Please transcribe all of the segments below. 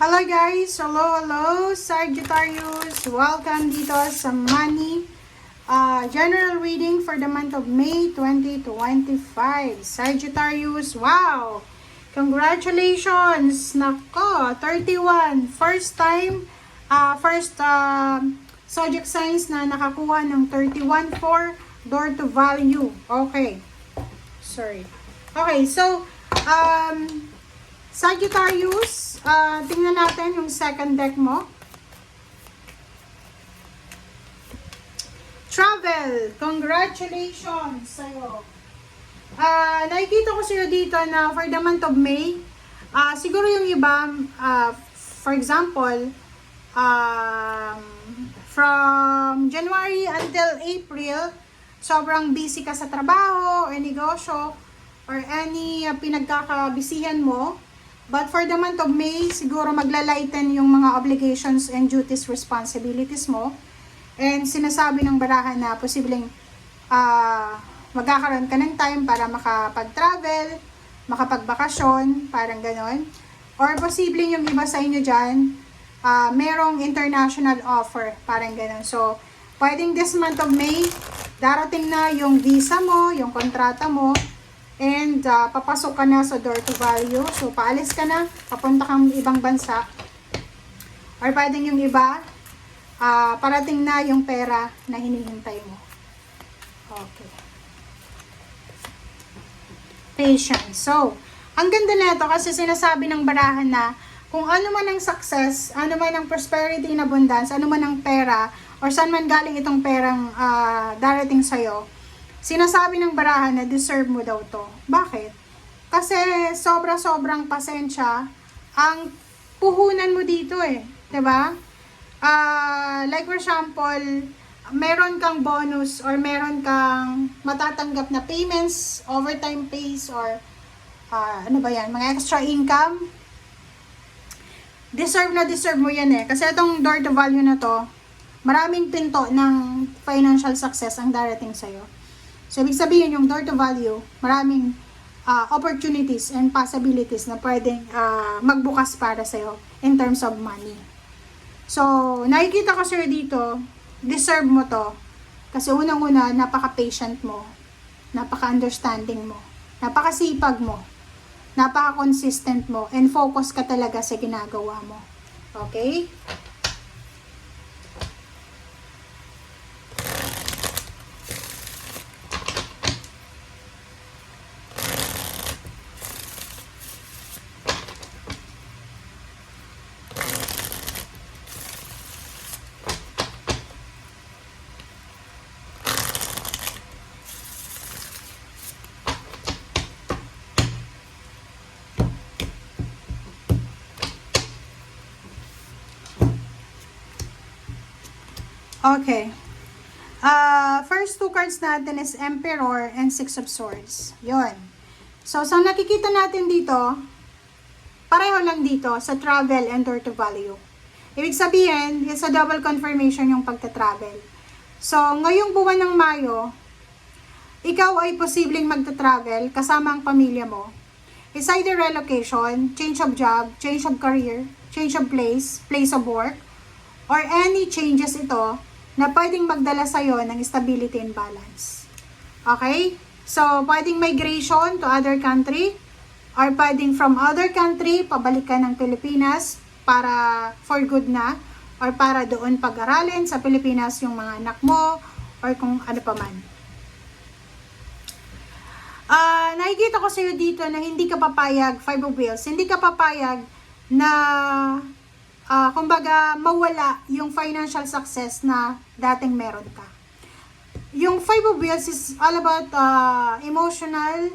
Hello guys! Hello! Sagittarius! Welcome dito sa Money General Reading for the month of May 2025. Sagittarius, wow! Congratulations! Nako, 31. First time, zodiac signs na nakakuha ng 31 for door to value. Okay. Sorry. Okay, so, Sagittarius, tingnan natin yung second deck mo. Travel! Congratulations sa'yo. Nakikita ko sa'yo dito na for the month of May, siguro yung iba, for example, from January until April, sobrang busy ka sa trabaho or negosyo or any pinagkakabisihan mo. But for the month of May, siguro maglalighten yung mga obligations and duties, responsibilities mo. And sinasabi ng barahan na posibleng magkakaroon ka ng time para makapag-travel, makapagbakasyon, parang ganon. Or posibleng yung iba sa inyo dyan, merong international offer, parang ganon. So, pwedeng this month of May, darating na yung visa mo, yung kontrata mo, and papasok ka na sa door to value. So, paalis ka na, papunta kang ibang bansa. Or pwedeng yung iba, parating na yung pera na hinihintay mo. Okay. Patience. So, ang ganda nito kasi sinasabi ng barahan na kung ano man ang success, ano man ang prosperity and abundance, ano man ang pera, or saan man galing itong perang darating sa'yo, sinasabi ng barahan na deserve mo daw to. Bakit? Kasi sobra-sobrang pasensya ang puhunan mo dito eh. 'Di ba? Like for example, meron kang bonus or meron kang matatanggap na payments, overtime pays, or ano ba yan? Mga extra income. Deserve na deserve mo yan eh. Kasi itong door to value na to, maraming pinto ng financial success ang darating sa'yo. So, ibig sabihin yung door to value, maraming opportunities and possibilities na pwedeng magbukas para sa'yo in terms of money. So, nakikita ko sa'yo dito, deserve mo to. Kasi unang-una, napaka-patient mo, napaka-understanding mo, napaka-sipag mo, napaka-consistent mo, and focus ka talaga sa ginagawa mo. Okay? Okay. First two cards natin is Emperor and Six of Swords. Yun. So, sa nakikita natin dito, pareho lang dito sa travel and door to value. Ibig sabihin, is a double confirmation yung pagta-travel. So, ngayong buwan ng Mayo, ikaw ay posibleng magta-travel kasama ang pamilya mo. It's either relocation, change of job, change of career, change of place, place of work, or any changes ito na pwedeng magdala sa'yo ng stability and balance. Okay? So, pwedeng migration to other country, or pwedeng from other country, pabalik ka ng Pilipinas para for good na, or para doon pag-aralin sa Pilipinas yung mga anak mo, or kung ano pa man. Nakikita ko sa'yo dito na hindi ka papayag, Five of Wheels, hindi ka papayag na kumbaga, mawala yung financial success na dating meron ka. Yung Five of Wheels is all about emotional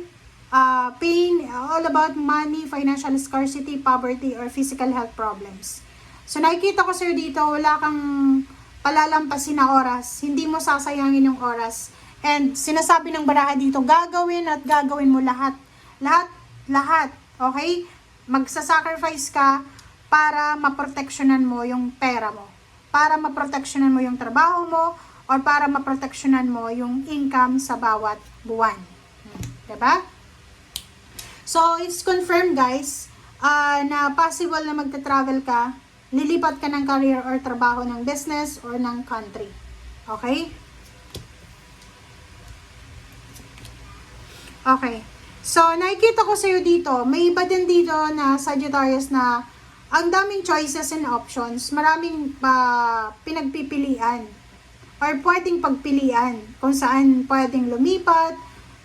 pain, all about money, financial scarcity, poverty, or physical health problems. So, nakikita ko sa'yo dito, wala kang palalampasin na oras. Hindi mo sasayangin yung oras. And sinasabi ng baraha dito, gagawin at gagawin mo lahat. Lahat. Okay? Magsasacrifice ka para maproteksyonan mo yung pera mo, para maproteksyonan mo yung trabaho mo, or para maproteksyonan mo yung income sa bawat buwan. Diba? So, it's confirmed guys, na possible na magta-travel ka, lilipat ka ng career or trabaho ng business or ng country. Okay? Okay. So, nakikita ko sa'yo dito, may iba din dito na Sagittarius na ang daming choices and options, maraming pinagpipilian or pwedeng pagpilian kung saan pwedeng lumipat,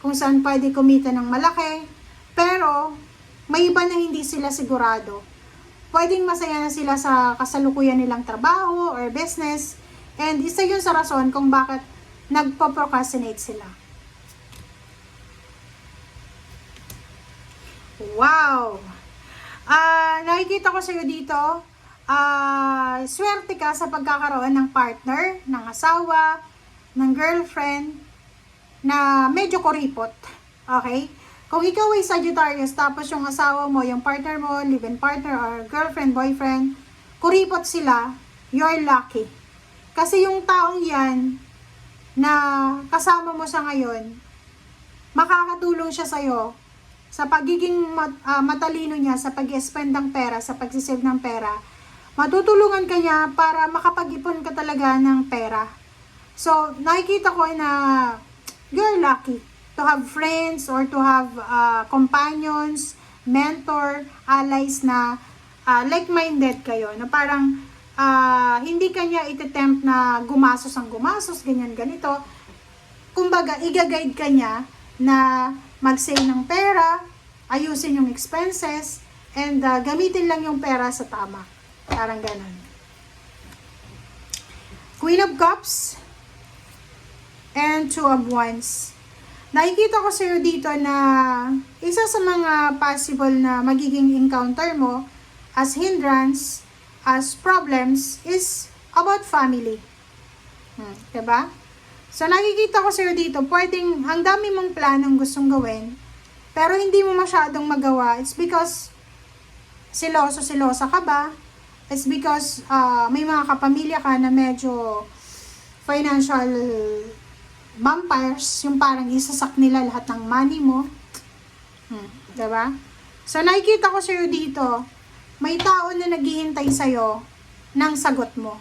kung saan pwede kumita ng malaki, pero may iba na hindi sila sigurado. Pwedeng masaya na sila sa kasalukuyan nilang trabaho or business, and isa yun sa rason kung bakit nagpo-procrastinate sila. Wow! Nakikita ko sa'yo dito, swerte ka sa pagkakaroon ng partner, ng asawa, ng girlfriend, na medyo kuripot. Okay? Kung ikaw ay Sagittarius, tapos yung asawa mo, yung partner mo, live-in partner, or girlfriend, boyfriend, kuripot sila, you're lucky. Kasi yung taong yan, na kasama mo sa ngayon, makakatulong siya sa'yo, sa pagiging matalino niya sa pag-spend ng pera, sa pag-save ng pera, matutulungan ka niya para makapag-ipon ka talaga ng pera. So, nakikita ko na you're lucky to have friends or to have companions, mentor, allies na like-minded kayo. Na parang hindi ka niya ititempt na gumasos ang gumasos, ganyan, ganito. Kumbaga, i-guide ka niya na mag-save ng pera, ayusin yung expenses, and gamitin lang yung pera sa tama. Parang ganun. Queen of Cups and Two of Wands. Nakikita ko sa'yo dito na isa sa mga possible na magiging encounter mo as hindrance, as problems, is about family. Diba? So, nakikita ko sa'yo dito, pwedeng ang dami mong planong gustong gawin, pero hindi mo masyadong magawa. It's because silosa ka ba? It's because may mga kapamilya ka na medyo financial vampires, yung parang isasak nila lahat ng money mo. Diba? So, nakikita ko sa'yo dito, may tao na naghihintay sa'yo ng sagot mo.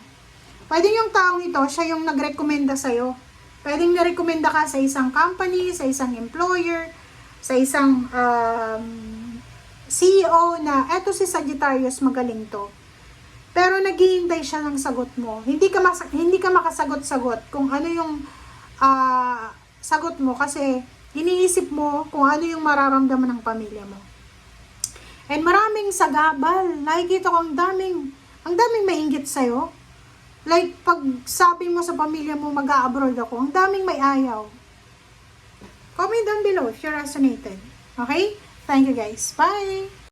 Pwede yung taong ito, siya yung nagrekomenda sa'yo. Pwedeng narekomenda ka sa isang company, sa isang employer, sa isang CEO na eto si Sagittarius, magaling to. Pero naghihintay siya ng sagot mo. Hindi ka makasagot-sagot kung ano yung sagot mo kasi iniisip mo kung ano yung mararamdaman ng pamilya mo. And maraming sagabal. Nakikita ko ang daming mainggit sa'yo. Like, pag sabi mo sa pamilya mo mag-a-abroad ako, ang daming may ayaw. Comment down below if you resonated. Okay? Thank you guys. Bye!